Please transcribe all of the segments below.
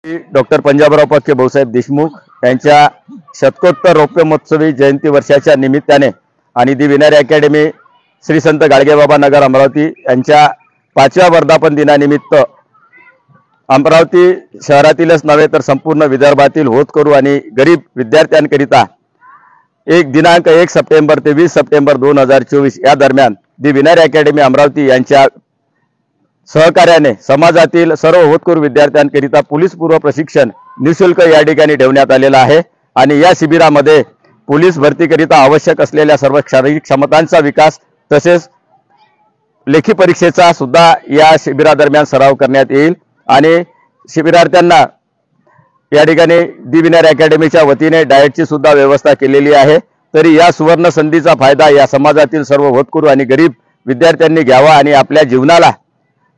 Doctor Panjabrao पक्के भाऊसाहेब देशमुख यांच्या शतकोत्तर रौप्य महोत्सवी जयंती वर्षाच्या निमित्ताने आणि दी विनर अकॅडमी श्री संत गाडगेबाबा नगर अमरावती यांच्या 5व्या वर्धापन दिनानिमित्त अमरावती शहरातीलच नव्हे तर संपूर्ण विदर्भातील होतकरू आणि गरीब विद्यार्थ्यांकरिता दिनांक 1 सप्टेंबर ते 20 सप्टेंबर 2024 या दरम्यान दी विनर अकॅडमी अमरावती यांच्या सहकार्याने समाजातील सर्व होतकरू विद्यार्थ्यांकरिता पोलीस पूर्व प्रशिक्षण निशुल्क या ठिकाणी ठेवण्यात आलेला आहे। आणि या शिबिरामध्ये पोलीस भरतीकरिता आवश्यक असलेल्या सर्व शारीरिक क्षमतांचा विकास तसेच लेखी परीक्षेचा सुद्धा या शिबिरादरम्यान सराव करण्यात येईल। आणि शिबिरार्थ्यांना या ठिकाणी दी विनर अकॅडमीच्या वतीने डाएटची सुद्धा व्यवस्था केलेली आहे। तरी या सुवर्ण संधीचा फायदा या समाजातील सर्व होतकरू आणि गरीब विद्यार्थ्यांनी घ्यावा आणि आपल्या जीवनाला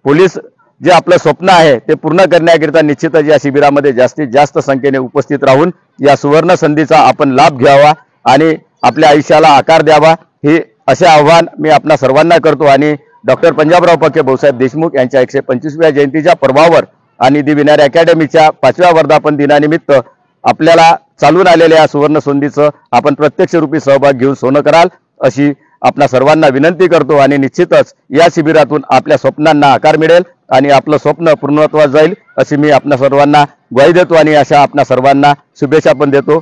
पोलीस जे आपलं स्वप्न आहे ते पूर्ण करण्याकरिता निश्चितच या शिबिरामध्ये जास्तीत जास्त संख्येने उपस्थित राहून या सुवर्ण संधीचा आपण लाभ घ्यावा आणि आपल्या आयुष्याला आकार द्यावा हे असे आव्हान मी आपणा सर्वांना करतो। आणि डॉक्टर पंजाबराव पक्के भाऊसाहेब देशमुख यांच्या 125व्या जयंतीच्या पर्वावर आणि दी विनर अकॅडमीच्या 5व्या वर्धापन दिनानिमित्त आपल्याला चालून आलेल्या या सुवर्ण संधीचं आपण प्रत्यक्ष रूपी सहभाग घेऊन सोनं कराल अशी आपणा सर्वांना विनंती करतो। आणि निश्चितच या शिबिरातून आपल्या स्वप्नांना आकार मिळेल आणि आपलं स्वप्न पूर्णत्वास जाईल अशी मी आपणा सर्वांना ग्वाही देतो आणि अशा आपणा सर्वांना शुभेच्छा पण देतो।